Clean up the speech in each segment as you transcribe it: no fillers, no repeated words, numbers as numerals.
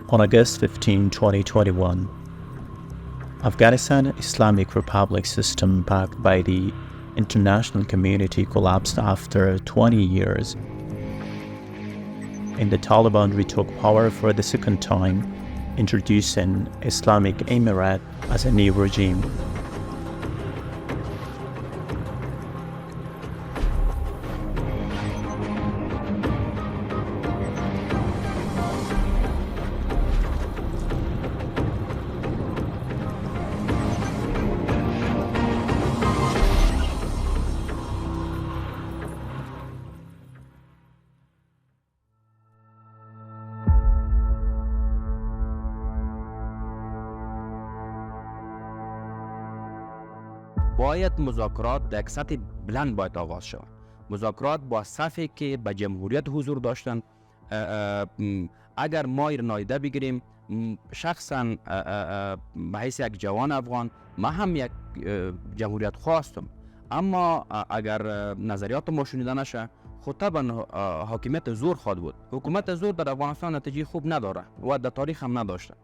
On August 15, 2021, Afghanistan Islamic Republic system backed by the international community collapsed after 20 years, and the Taliban retook power for the second time, introducing Islamic Emirate as a new regime. باید مذاکرات در یک سطح بلند باید آغاز شود. مذاکرات با صفی که به جمهوریت حضور داشتن. اگر ما نادیده بگیریم، شخصا به حیث یک جوان افغان ما هم یک جمهوریت خواستم، اما اگر نظریات ما شنیده نشه خود طبعا حاکمیت زور خواهد بود. حکومت زور در افغانستان نتیجه خوب نداره و در تاریخ هم نداشته.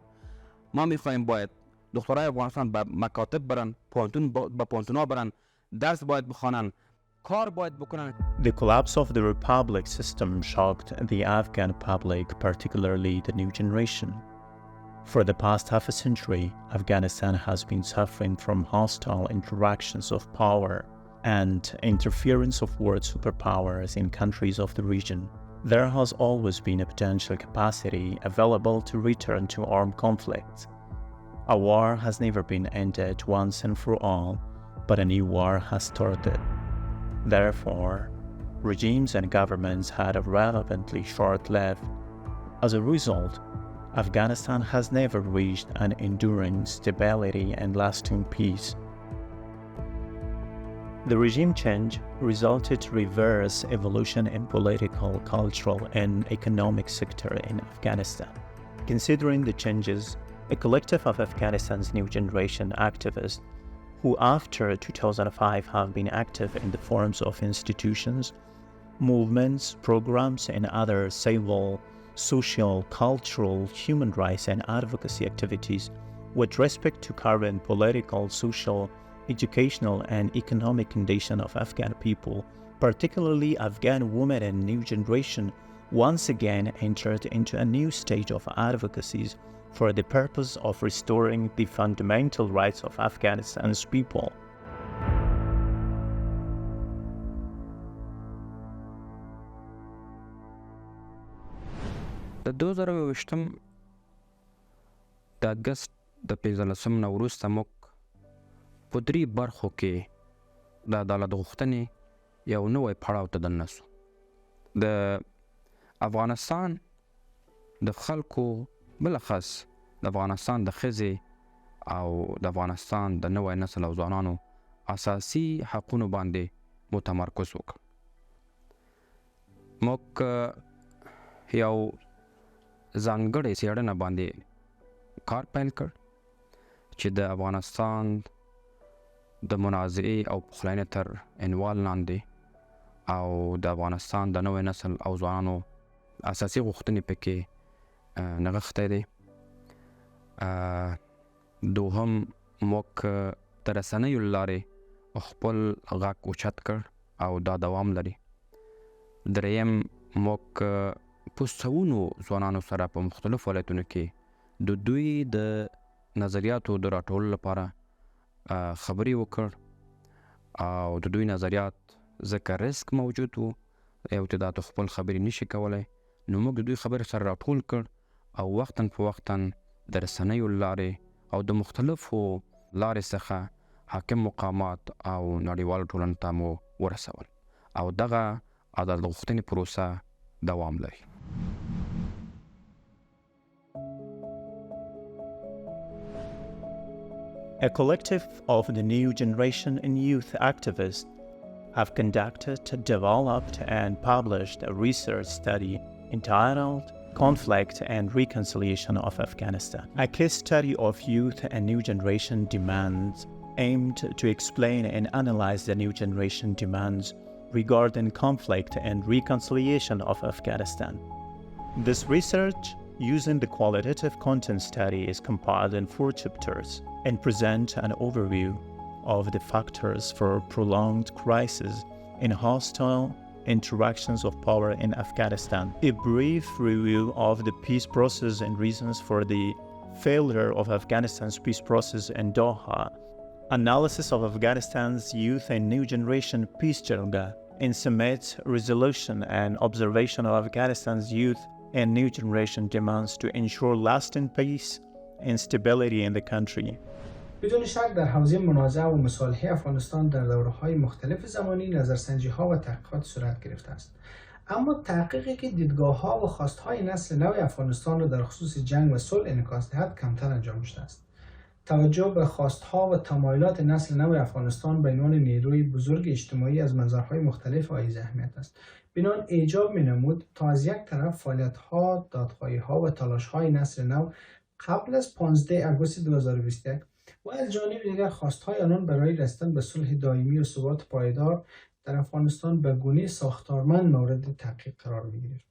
ما میخوایم باید دخترای افغانستان به مکاتب برن، به پانتونا برن، درس باید بخوانن، کار باید بکنن. The collapse of the republic system shocked the Afghan public, particularly the new generation. For the past half a century, Afghanistan has been suffering from hostile interactions of power and interference of world superpowers in countries of the region. There has always been a potential capacity available to return to armed conflicts. A war has never been ended once and for all, but a new war has started. Therefore, regimes and governments had a relevantly short life. As a result, Afghanistan has never reached an enduring stability and lasting peace. The regime change resulted to reverse evolution in political, cultural, and economic sector in Afghanistan. Considering the changes, a collective of Afghanistan's new generation activists who after 2005 have been active in the forms of institutions, movements, programs, and other civil, social, cultural, human rights, and advocacy activities with respect to current political, social, educational, and economic condition of Afghan people, particularly Afghan women and new generation, once again entered into a new stage of advocacies for the purpose of restoring the fundamental rights of Afghanistan's people. د 2020 د اګست د 15 نه وروسته موږ په درې برخو کې د عدالت غوښتنې یو نوی پړاو ته دننه سو. د افغانستان د خلکو بلخص د افغانستان د ښځې او د افغانستان د نوی نسل او ځوانانو اساسي حقونو باندې متمرکز وکړ. موږ یو ځانګړې څېړنه باندې کار پیل کړ چې د افغانستان د منازعې او پخلاینې تر عنوان لاندې او د افغانستان د نوی نسل او ځوانانو اساسي غوښتنې پکې نغښتی دی. دوهم موږ د رسنیو له لارې خپل غږ اوچت کړ او دا دوام لري. دریم موږ په سوونو ځوانانو سره په مختلفو ولایتونو کې د دوی د نظریاتو د راټولو لپاره خبرې وکړ او د دوی نظریات ځکه رسک موجود و، یو تعداد خپل خبرې نشي کولی، نو موږ د دوی خبرې سره راټول کړ او وختاً په وختاً د رسنیو لارې او د مختلفو لارې څخه حاکم مقامات او نړیوالو ټولنو ته مو ورسول او دغه عدالت غوښتنې پروسه دوام لري. A collective of the new generation and youth activists have conducted, developed, and published a research study entitled Conflict and Reconciliation of Afghanistan, a case study of youth and new generation demands aimed to explain and analyze the new generation demands regarding conflict and reconciliation of Afghanistan. This research Using the qualitative content study is compiled in 4 chapters and present an overview of the factors for prolonged crisis in hostile interactions of power in Afghanistan, a brief review of the peace process and reasons for the failure of Afghanistan's peace process in Doha, analysis of Afghanistan's youth and new generation peace agenda, and summit resolution and observation of Afghanistan's youth and new generation demands to ensure lasting peace and stability in the country. بدون شک در حوزه منازعه و مصالحه افغانستان در دوره‌های مختلف زمانی نظرسنجی‌ها و تحقیقات صورت گرفته است. اما تحقیقی که دیدگاه‌ها و خواست‌های نسل نو افغانستان را در خصوص جنگ و صلح انعکاس دهد کمتر انجام شده است. توجه به خواست‌ها و تمایلات نسل نو افغانستان به عنوان نیروی بزرگ اجتماعی از منظرهای مختلف حائز اهمیت است. بنابراین ایجاب می‌نمود تا از یک طرف فعالیت‌ها، دادخواهی‌ها و تلاش‌های نسل نو قبل از 15 آگوست 2021 و از جانب دیگر خواست‌های آنان برای رسیدن به صلح دائمی و ثبات پایدار در افغانستان به گونه ساختارمند مورد تحقیق قرار می‌گیرد.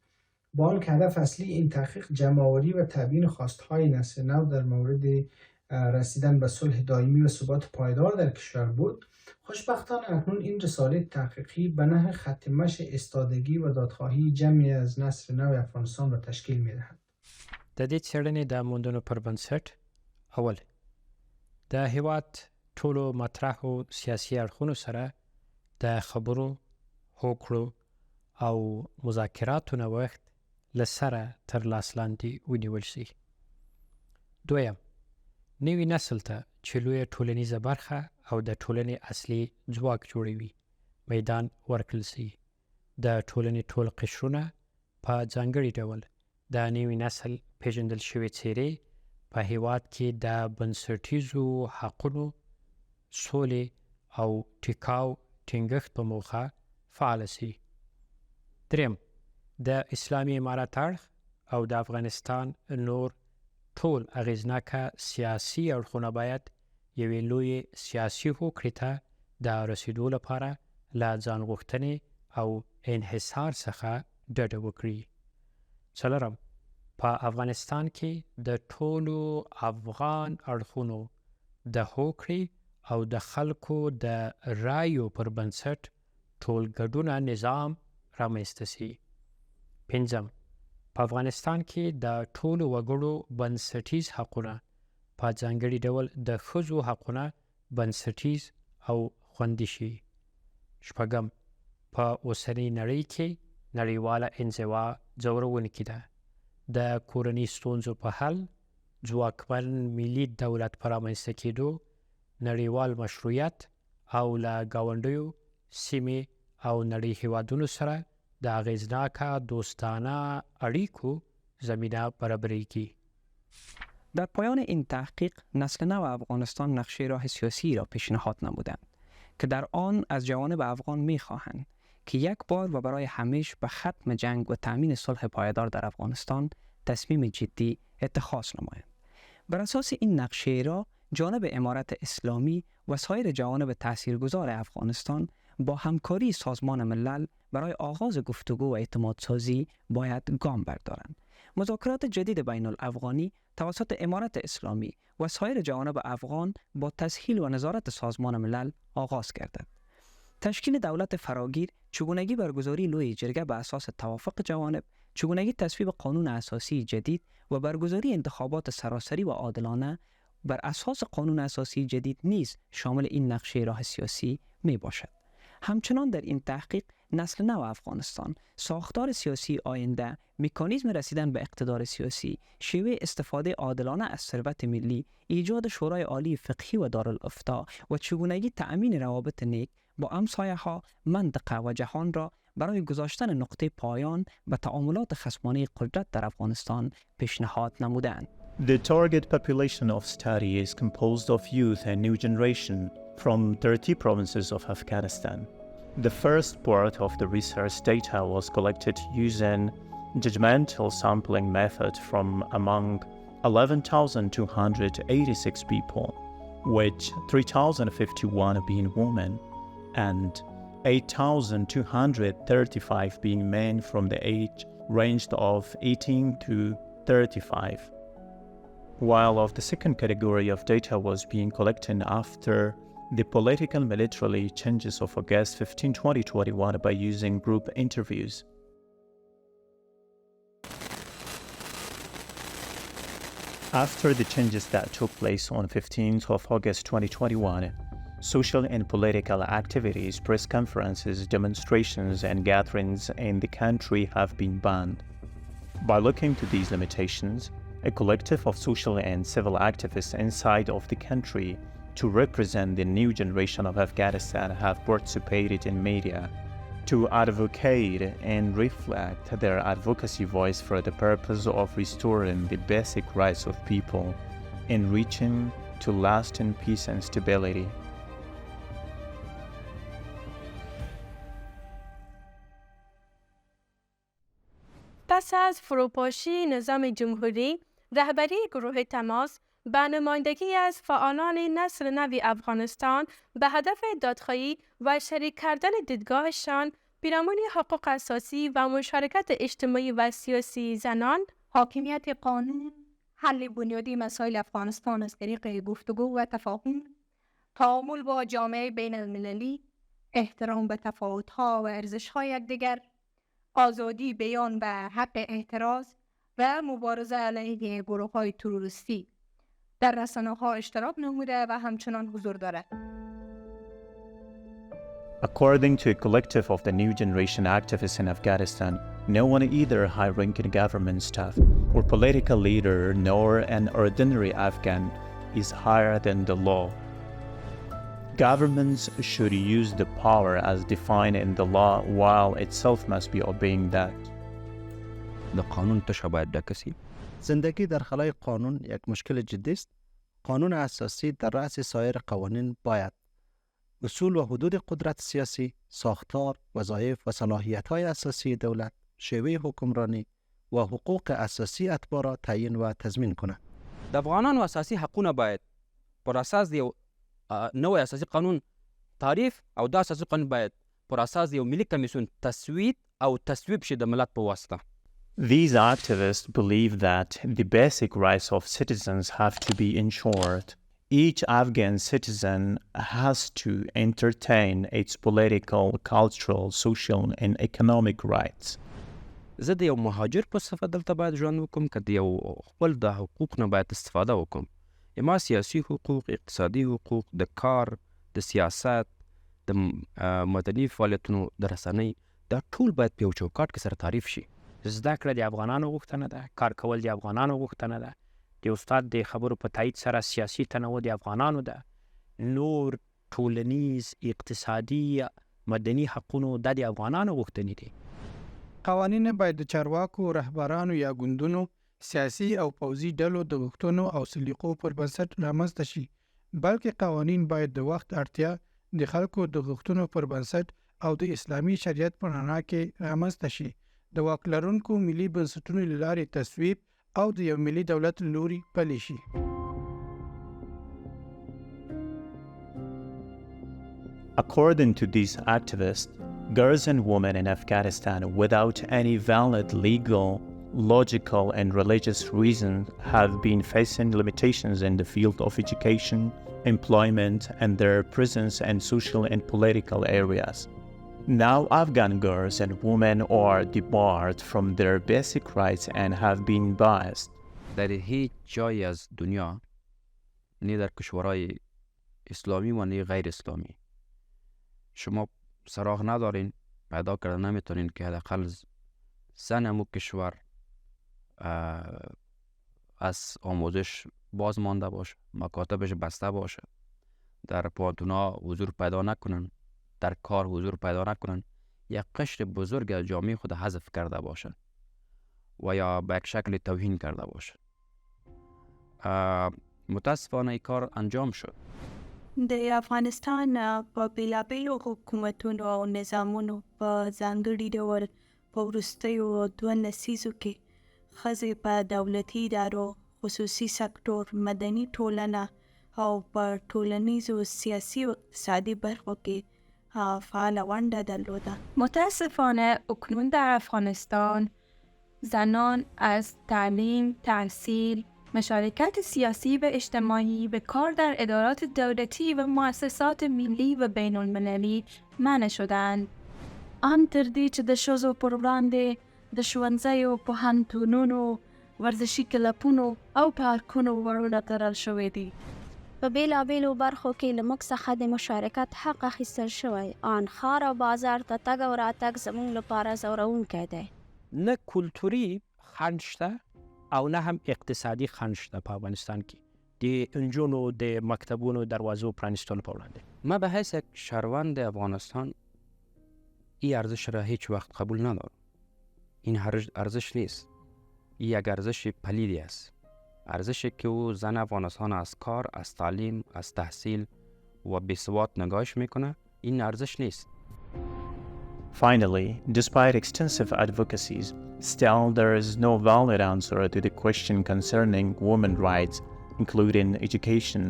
با آنکه هدف اصلی این تحقیق جمع‌آوری و تبیین خواست‌های نسل نو در مورد رسیدن به صلح دائمی و ثبات پایدار در کشور بود، خوشبختانه اکنون این رساله تحقیقی به نحو خط مشی استادگی و دادخواهی جمعی از نسل نو افغانستان را تشکیل می‌دهد. د دې څېړنې د موندنو پر بنسټ اول د هیواد ټولو مطرحو سیاسي اړخونو سره د خبرو، هوکړو او مذاکراتو نوښت له سره تر لاس لاندې ونیول شي. دویم، نوي نسل ته چې لویه ټولنیزه برخه او د ټولنې اصلي ځواک جوړوي میدان ورکړل شي. د ټولنې ټول قشرونه په ځانګړي ډول د نوي نسل پیژندل شوي څیرې په هیواد کې د بنسټیزو حقونو، سولې او ټیکاو ټینګښت په موخه فعال شي. دریم، د اسلامي امارت اړخ او د افغانستان نور ټول اغیزناکه سیاسي اړخونه باید یوې لویې سیاسي هوکړې ته د رسیدو لپاره له ځان غوښتنې او انحصار څخه ډډه وکړي. څلورم، په افغانستان کې د ټولو افغان اړخونو د هوکړې او د خلکو د رایو پر بنسټ ټولګډونه نظام رامنځته شي. پنځم، په افغانستان کې د ټولو وګړو بنسټیز حقونه په ځانګړي ډول د ښځو حقونه بنسټیز او خوندي شي. شپږم، په اوسنۍ نړۍ کې نړیواله انزوا ځورونکې ده. د کورنۍ ستونزو په حل، ځواکمن ملي دولت په رامنځته کېدو، نړیوال مشروعیت او له ګاونډیو سیمې او نړۍ هیوادونو سره د اغیزناکه دوستانه اړیکو زمینه برابریږي. در پایان این تحقیق نسل نو افغانستان نقشه راه سیاسی را پیشنهاد نمودند که در آن از جوانب افغان می‌خواهند که یک بار و برای همیشه به ختم جنگ و تأمین صلح پایدار در افغانستان تصمیم جدی اتخاذ نمایند. بر اساس این نقشه را جانب امارت اسلامی و سایر جوانب تاثیرگذار افغانستان با همکاری سازمان ملل برای آغاز گفتگو و اعتمادسازی باید گام بردارند. مذاکرات جدید بین الافغانی توسط امارت اسلامی و سایر جوانب افغان با تسهیل و نظارت سازمان ملل آغاز گردد. تشکیل دولت فراگیر، چگونگی برگزاری لوی جرگه به اساس توافق جوانب، چگونگی تصویب قانون اساسی جدید و برگزاری انتخابات سراسری و عادلانه بر اساس قانون اساسی جدید نیز شامل این نقشه راه سیاسی می باشد. همچنان در این تحقیق نسل نو افغانستان، ساختار سیاسی آینده، مکانیزم رسیدن به اقتدار سیاسی، شیوه استفاده عادلانه از ثروت ملی، ایجاد شورای عالی فقهی و دارالافتاء و چگونگی تأمین روابط نیک با همسایه‌ها، منطقه و جهان را برای گذاشتن نقطه پایان به تعاملات خصمانه قدرت در افغانستان پیشنهاد نمودند. The target population of study is composed of youth and new generation from 30 provinces of Afghanistan. The first part of the research data was collected using judgmental sampling method from among 11,286 people, which 3,051 being women and 8,235 being men from the age ranged of 18 to 35, while of the second category of data was being collected after the political militarily changes of August 15, 2021 by using group interviews. After the changes that took place on 15th of August 2021, social and political activities, press conferences, demonstrations, and gatherings in the country have been banned. By looking to these limitations, a collective of social and civil activists inside of the country to represent the new generation of Afghanistan have participated in media to advocate and reflect their advocacy voice for the purpose of restoring the basic rights of people and reaching to lasting peace and stability. پس از فروپاشی نظام جمهوری، رهبری گروه تماس به نمایندگی از فعالان نسل نو افغانستان به هدف دادخواهی و شریک کردن دیدگاهشان پیرامون حقوق اساسی و مشارکت اجتماعی و سیاسی زنان، حاکمیت قانون، حل بنیادی مسائل افغانستان از طریق گفتگو و تفاهم، تعامل با جامعه بین المللی، احترام به تفاوت‌ها و ارزش‌های یکدیگر، آزادی بیان و حق اعتراض و مبارزه علیه گروه‌های تروریستی در رسانه‌ها اشتراک نموده و همچنان حضور دارد. According to a collective of the new generation activists in Afghanistan, no one, either high-ranking government staff or political leader nor an ordinary Afghan, is higher than the law. Governments should use the power as defined in the law while itself must be obeying that. د قانون تشه باید ډکه سي. زندگی در خلای قانون یک مشکل جدی است. قانون اساسی در رأس سایر قوانین باید اصول و حدود قدرت سیاسی، ساختار، وظایف و صلاحیت‌های اساسی دولت، شیوه حکمرانی و حقوق اساسی اتباع را تعیین و تضمین کند. د افغانانو اساسي حقونه باید پر اساس د یو نوی اساسي قانون تعریف او دا اساسي قانون باید پر اساس د یو ملي کمیسیون تصویب او تصویب شي د ملت په واسطه. These activists believe that the basic rights of citizens have to be ensured. Each Afghan citizen has to entertain its political, cultural, social, and economic rights. زه د یو مهاجر په صفت دلته باید ژوند وکړم که د یو خپل د حقوق نه باید استفاده وکړم. اما سیاسي حقوق، اقتصادي حقوق، د کار، د سیاست، د مدني فعالیتونو، د رسنۍ، دا ټول باید په یو چوکاټ کې سره تعریف شي. زده کړه د افغانانو غوښتنه ده، کار کول د افغانانو غوښتنه ده، د استاد د خبرو په تایید سره سیاسي تنوع د افغانانو ده، نور ټولنیز، اقتصادي، مدني حقونو دا د افغانانو غوښتنې دي. قوانین باید د چارواکو، رهبرانو یا ګوندونو، سیاسي او پوځي ډلو د غوښتنو او سلیقو پر بنسټ رامنځته شي، بلکې قوانین باید د وخت اړتیا، د خلکو د غوښتنو پر بنسټ او د اسلامي شریعت په رڼا کې رامنځته شي، د واک لرونکو ملي بنسټونو له لارې تصویب او د یو ملي دولت له لوري پلي شي. According to these activists, girls and women in Afghanistan without any valid legal, logical, and religious reason have been facing limitations in the field of education, employment, and their presence in social and political areas. Now Afghan girls and women are debarred from their basic rights and have been biased. در هیچ جایی از دنیا، نه در کشورهای اسلامی و نه غیر اسلامی، شما سراغ ندارین، پیدا کردن نمیتونین که حداقل زن امو کشور از آموزش باز مانده باشه، مکاتبش بسته باشه، در پانتونا حضور پیدا نکنن، در کار حضور پیدا نکنن، یک قشر بزرگ از جامعه خود حذف کرده باشن و یا به یک شکل توهین کرده باشن. متاسفانه این کار انجام شد. د افغانستان په بیلابیلو حکومتونو او نظامونو په ځانګړي ډول په وروستیو 2 لسیزو کې ښځې په دولتي ادارو، خصوصي سکتور، مدني ټولنه او په ټولنیزو سیاسي و اقتصادي برخو کې فعال ونډه درلوده. متاسفانه اکنون در افغانستان زنان از تعلیم، تحصیل، مشارکت سیاسی و اجتماعی به کار در ادارات دولتی و مؤسسات ملی و بین المللی منع شدند. ان تر دې چې د ښځو پر وړاندې د ښوونځیو، پوهنتونونو، ورزشي کلبونو او پارکونو وړونه تړل شوي دي. په بیلابیلو برخو کې له موږ څخه د مشارکت حق اخیستل شوی. آن ښار او بازار ته تګ او راتګ زموږ لپاره ځورونکی دی. نه کلتوري خنډ شته او نه هم اقتصادي خنډ شته په افغانستان کې د نجونو د مکتبونو دروازو پرانیستلو په وړاندې. ما به حیث یک شهروند افغانستان این ارزش را هیچ وقت قبول ندارم. این ارزش نیست. این یک ارزش پلیدی است. ارزشی که او زن افغانستان از کار، از تعلیم، از تحصیل و بیسواد نگاهش میکنه، این ارزش نیست. Finally, despite extensive advocacies, still there is no valid answer to the question concerning women's rights, including education,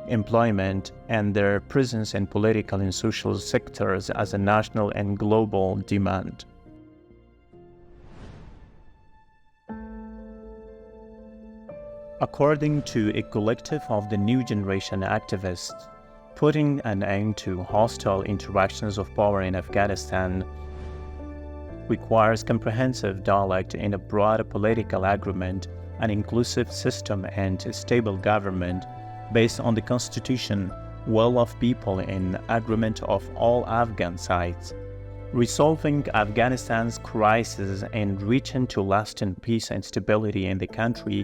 employment, and their presence in political and social sectors as a national and global demand. According to a collective of the new generation activists, putting an end to hostile interactions of power in Afghanistan requires comprehensive dialogue in a broader political agreement, an inclusive system, and a stable government based on the constitution, will of people in agreement of all Afghan sides. Resolving Afghanistan's crisis and reaching to lasting peace and stability in the country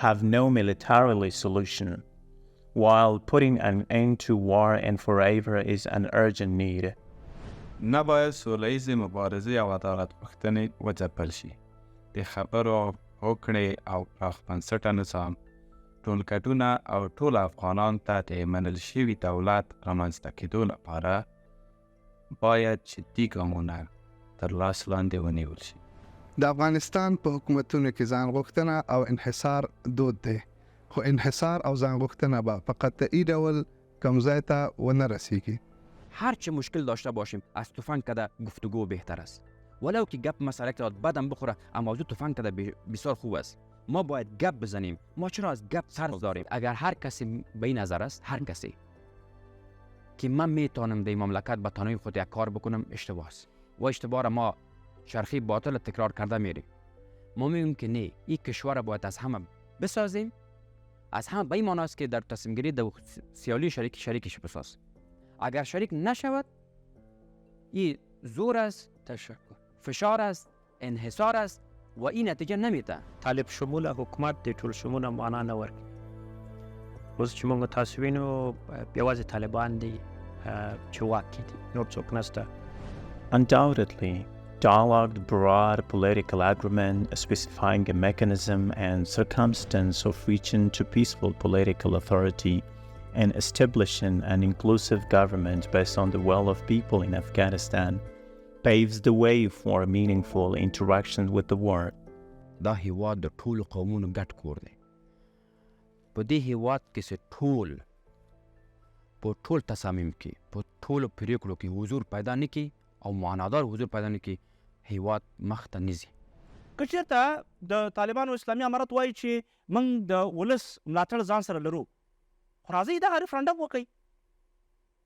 have no militarily solution, while putting an end to war and forever is an urgent need. نباید سوله مبارزه او عدالت غوښتنې وځپل شي. د خبرو، هوکړې او پراخ بنسټه نظام ټولګټونه او ټول افغانان ته د منل شوي دولت رامنځته کېدو لپاره باید جدي ګامونه تر لاس لاندې ونیول شي. د افغانستان په حکومتونو کې ځان غوښتنه او انحصار دود دی، خو انحصار او ځان غوښتنه به په قطعي ډول کوم ځای ته ونه رسیږي. هر چه مشکل داشته باشیم از تفنگ کده گفتگو بهتر است. ولو که گپ مسئله کرد بدم بخوره اما موضوع تفنگ کده بسیار خوب است. ما باید گپ بزنیم. ما چرا از گپ سر داریم؟ اگر هر کسی به این نظر است، هر کسی که من میتونم در مملکت به تنهایی خود یک کار بکنم، اشتباه است و اشتباه را ما چرخی باطل تکرار کرده میریم. ما میگیم که نه، این کشور باید از همه بسازیم، از همه به این معنی است که در تصمیم گیری در سیالی شریکش بساز. اگر شریک نشود، این زور است، فشار است، انحصار است و این نتیجه نمیده. طالب شمول حکومت د ټول شمول معنا نه ورکوي. اوس چې موږ تاسو وینو یوازې طالبان دي چې واک کې دي، نور څوک نشته. Undoubtedly, dialogue, broad political agreement specifying a mechanism and circumstance of reaching to peaceful political authority and establishing an inclusive government based on the will of people in Afghanistan paves the way for meaningful interactions with the world. دا هیواد د ټولو قومونو ګډ کور دی. په دې هیواد کې چې په ټول تصامیم کې، په ټولو پریکړو کې حضور پیدا نه کړي او معنادار حضور پیدا نه کړي، هیواد مخ ته نه ځي. که چېرته د طالبانو اسلامي امارت وایي چې موږ د ولس ملاتړ ځان سره لرو، خو راځئ دغه ریفرنډم وکړئ،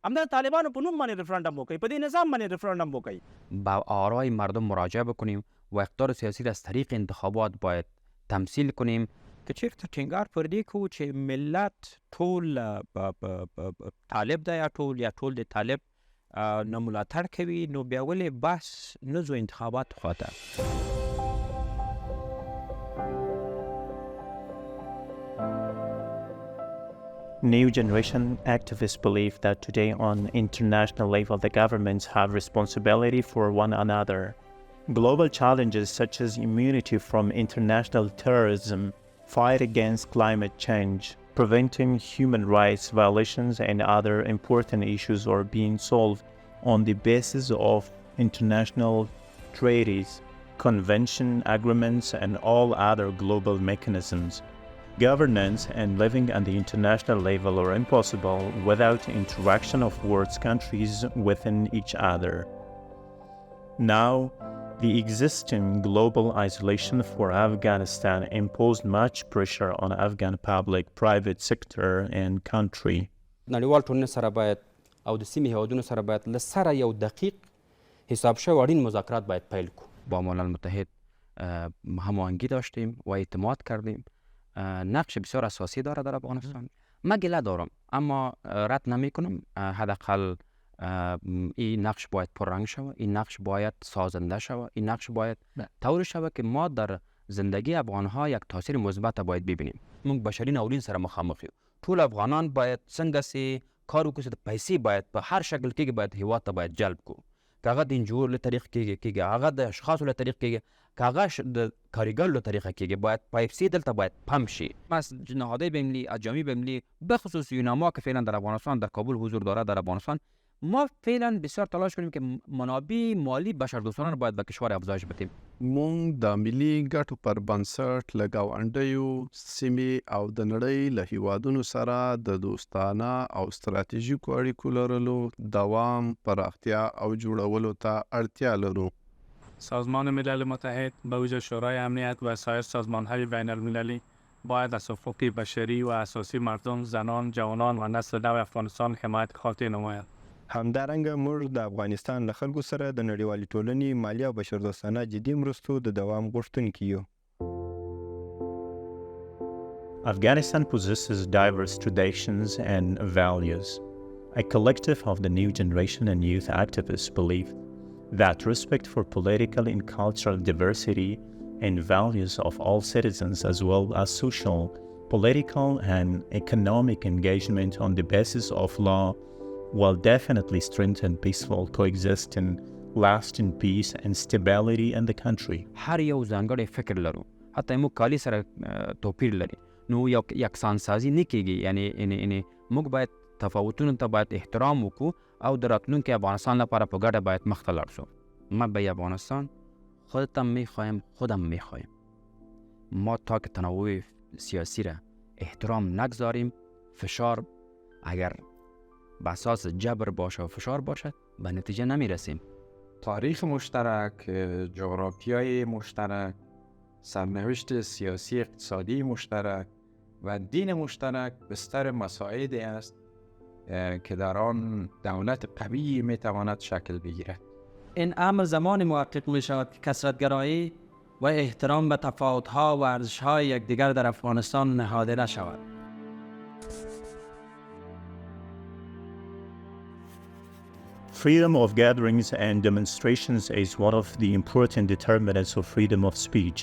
همدغه طالبانو په نوم باندې ریفرنډم وکړئ، په دې نظام باندې ریفرنډم وکړئ. با آرای مردم مراجعه بکنیم و اقتدار سیاسی را از طریق انتخابات باید تمثیل کنیم. که چېرته ټینګار پر دې کوو چې ملت ټول طالب دی یا ټول د طالب نه ملاتړ کوي، نو بیا ولې بحث نه ځو انتخابات خواته؟ New generation activists believe that today on international level the governments have responsibility for one another. Global challenges such as immunity from international terrorism, fight against climate change, preventing human rights violations and other important issues are being solved on the basis of international treaties, convention agreements and all other global mechanisms. Governance and living at the international level are impossible without interaction of world's countries within each other. Now, The existing global isolation for Afghanistan imposed much pressure on Afghan public, private sector and country. نړیوال ټولنې سره باید او د سیمې هیوادونو سره باید له سره یو دقیق حساب شوی اړین مذاکرات باید پیل کو. با ملل متحد هماهنگی داشتیم و اعتماد کردیم. نقش بسیار اساسی داره در افغانستان. من گله دارم اما رد نمی کنم. حداقل این نقش باید پررنگ شود، این نقش باید سازنده شود، این نقش باید طور شود که ما در زندگی افغانها یک تاثیر مثبت باید ببینیم. موږ بشري ناورین سره مخامخ یو. ټول افغانان باید څنګه سي کار وکړي چې د پیسې باید په هر شکل کې باید هیواد ته باید جلب کو. که هغه د انجور له طریق کېږي، هغه د اشخاصو له طریق کېږي، که هغه د کاریګر له طریقه کېږي، باید پیسې دلته باید پمپ شي. از نهادهای بین‌المللی، از جامعه بین‌المللی بخصوص یونما که فعلا در افغانستان در کابل حضور دارد در افغانستان، ما فعلا بسیار تلاش کنیم که منابع مالی بشردوستانه باید به کشور افزایش بدیم. مونږ د ملي ګټو پر بنسټ له ګاونډیو سیمې او د نړۍ له هیوادونو سره د دوستانه او ستراتیژیکو اړیکو لرلو دوام، پراختیا او جوړولو ته اړتیا لرو. سازمان ملل متحد به ویژه شورای امنیت و سایر سازمان‌های بین‌المللی باید از حقوق بشری و اساسی مردم، زنان، جوانان و نسل نو افغانستان حمایت خاطر نماید. همدارنګه موږ د افغانستان له خلکو سره د نړیوالې ټولنې مالي او بشردوستانه جدي مرستو د دوام غوښتونکي یو. Afghanistan possesses diverse traditions and values. A collective of the new generation and youth activists believe that respect for political and cultural diversity and values of all citizens, as well as social, political, and economic engagement on the basis of law, will definitely strengthen peaceful coexistence, lasting peace and stability in the country. هر یو ځانګړی فکر لرو، حتی موږ کالی سره توپیر لري، نو یکسان سازی نه کېږي. یعنی موږ باید تفاوتونو ته باید احترام وکړو او د راتلونکي افغانستان لپاره په ګډه باید مخ ته لاړ شو. من به افغانستان خودتم میخوایم، خودم میخوایم. ما تا که تنوع سیاسی را احترام نگذاریم، فشار اگر به اساس جبر باشه و فشار باشه به نتیجه نمیرسیم. تاریخ مشترک، جغرافیای مشترک، سرنوشت سیاسی اقتصادی مشترک و دین مشترک بستر مساعدی است که در آن دولت قوی میتواند شکل بگیرد. این امر زمان محقق می شود که کثرت‌گرایی و احترام به تفاوت‌ها و ارزش‌های یکدیگر در افغانستان نهاده نشود. Freedom of gatherings and demonstrations is one of the important determinants of freedom of speech.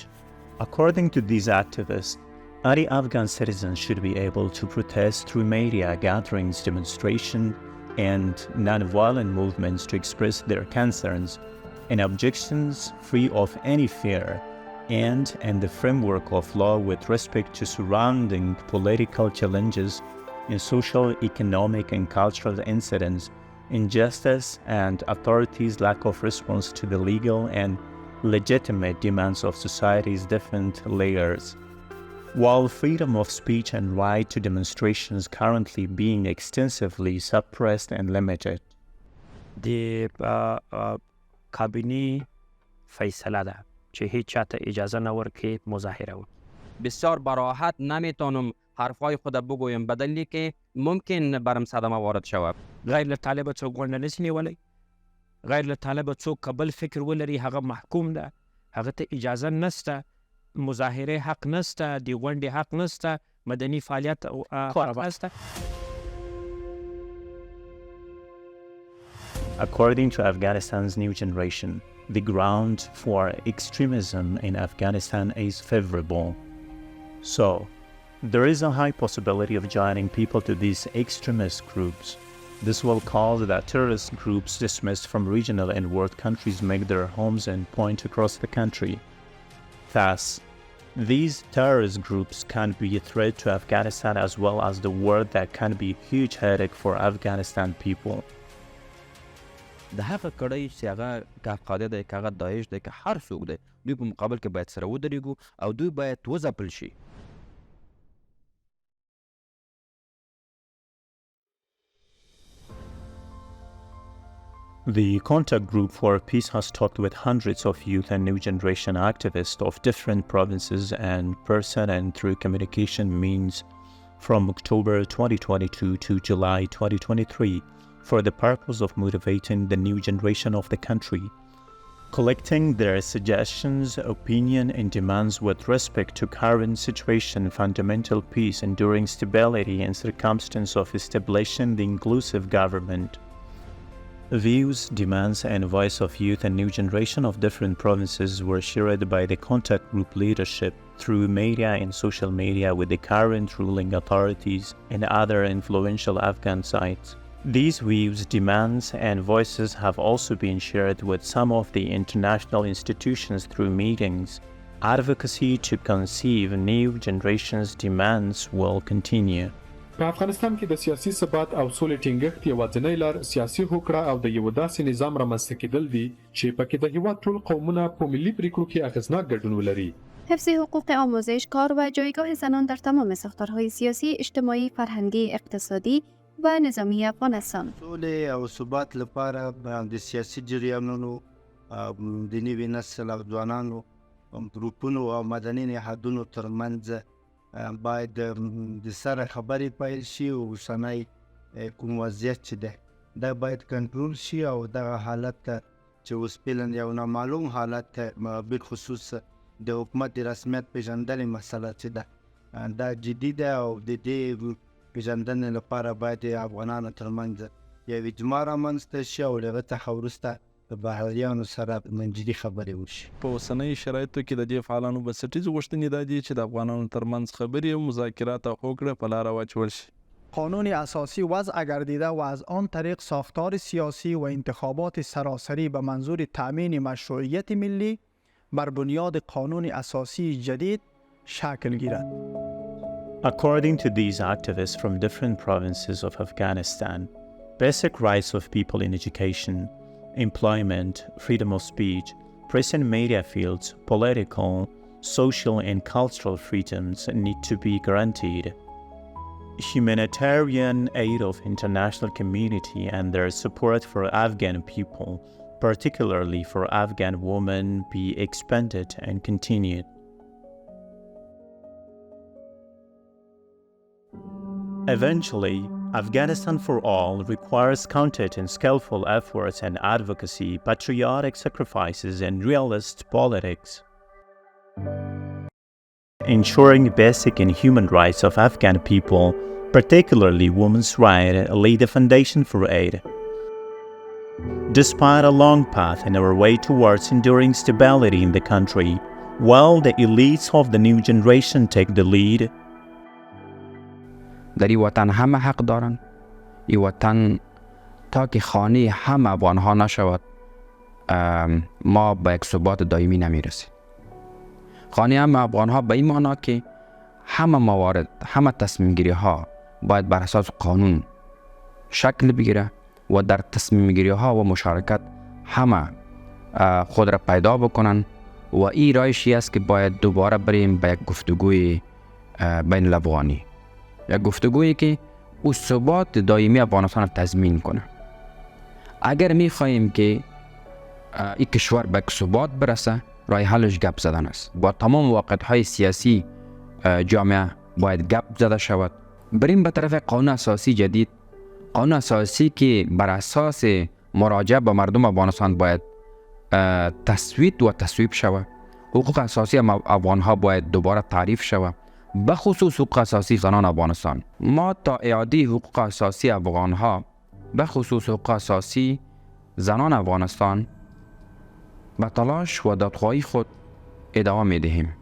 According to these activists, any Afghan citizen should be able to protest through media gatherings, demonstrations, and non-violent movements to express their concerns and objections free of any fear and in the framework of law with respect to surrounding political challenges and social, economic, and cultural incidents, injustice, and authorities' lack of response to the legal and legitimate demands of society's different layers. While freedom of speech and right to demonstrations currently being extensively suppressed and limited. د کابینی فیصله ده چې هیچ چاته اجازه نه ورکړي مظاهره وکړي. بسیار براحت نمیتونم حرفای خود بگویم بدلی که ممکن برم صدمه وارد شود. غیر له طالبه څوک غونډه نشي نیولی، غیر له طالبه څوک کبل فکر ولري هغه محکوم ده، هغه ته اجازه نسته، مظاهره حق نسته، د غونډې حق نسته، مدني فعالیت حق نسته. According to Afghanistan's new generation, the ground for extremism in Afghanistan is favorable. So, there is a high possibility of joining people to these extremist groups. This will cause that terrorist groups dismissed from regional and world countries make their homes and point across the country. Thus, these terrorist groups can be a threat to Afghanistan as well as the world that can be a huge headache for Afghanistan people. د هغه کړۍ چې هغه که قاعده دی، که هغه داعش دی، که هر څوک دی، دوی په مقابل کې باید سره ودرېږو او دوی باید وځپل شي. The contact group for peace has talked with hundreds of youth and new generation activists of different provinces and person and through communication means from October 2022 to July 2023 for the purpose of motivating the new generation of the country, collecting their suggestions, opinion, and demands with respect to current situation, fundamental peace, enduring stability, and circumstance of establishing the inclusive government. Views, demands, and voice of youth and new generation of different provinces were shared by the contact group leadership through media and social media with the current ruling authorities and other influential Afghan sites. These views, demands, and voices have also been shared with some of the international institutions through meetings. Advocacy to conceive new generations' demands will continue. په افغانستان کې د سیاسي ثبات او سولې ټینګښت یوازینۍ لار سیاسي هوکړه او د یو داسې نظام رامنځته کېدل دي چې پکې د هېواد ټول قومونه په ملي پریکړو کې اغېزناک ګډون ولري. حفظ حقوق آموزش، کار و جایگاه زنان در تمام ساختارهای سیاسی، اجتماعی، فرهنگی، اقتصادی و نظامی افغانستان. سولې او ثبات لپاره د سیاسي جریانونو د نوي نسل او ځوانانو ګروپونو او مدني نهادونو ترمنځ باید د سره خبرې پیل شي او اوسنی کوم وضعیت چې ده دا باید کنټرول شي او دغه حالت ته چې اوس فعلا یو نامعلوم حالت ته بالخصوص د حکومت د رسمیت پېژندنې مسله چې ده دا جدي ده او د دې پېژندنې لپاره باید د افغانانو ترمنځ یو اجماع رامنځته شي او له هغه څخه وروسته د بهریانو سره منجدي خبرې وشي. په اوسنۍ شرایطو کې د دې فعالانو بنسټیزې غوښتنې دا دي چې د افغانانو ترمنځ خبرې او مذاکرات او هوکړه په لاره واچول شي. قانون اساسی وضع گردیده و از آن طریق ساختار سیاسی و انتخابات سراسری به منظور تأمین مشروعیت ملی بر بنیاد قانون اساسی جدید شکل گیرد. According to these activists from different provinces of Afghanistan, basic rights of people in education, employment, freedom of speech, press and media fields, political, social, and cultural freedoms need to be guaranteed. Humanitarian aid of international community and their support for Afghan people, particularly for Afghan women, be expanded and continued. Eventually, Afghanistan for all requires counted and skillful efforts and advocacy, patriotic sacrifices, and realist politics. Ensuring basic and human rights of Afghan people, particularly women's rights, lay the foundation for aid. Despite a long path in our way towards enduring stability in the country, while the elites of the new generation take the lead, در این وطن همه حق دارن. این وطن تا که خانه همه افغانها نشود ما به یک ثبات دائمی نمیرسیم. خانه همه افغانها به این معنا که همه موارد، همه تصمیم گیری ها باید بر اساس قانون شکل بگیره و در تصمیم گیری ها و مشارکت همه خود را پیدا بکنن و این رایشی است که باید دوباره بریم به یک گفتگوی بین الافغانی، یک گفتگویی که او ثبات دائمی افغانستان را تضمین کنه. اگر می خواهیم که این کشور به ثبات برسه، راه حلش گپ زدن است. با تمام واقعیت‌های سیاسی جامعه باید گپ زده شود. بریم به طرف قانون اساسی جدید، قانون اساسی که بر اساس مراجعه به مردم افغانستان باید تصویت و تصویب شود. حقوق اساسی افغانها باید دوباره تعریف شود، به خصوص حقوق اساسی زنان افغانستان. ما تا اعاده حقوق اساسی افغانها، به خصوص حقوق اساسی زنان افغانستان، به تلاش و دادخواهی خود ادامه می دهیم.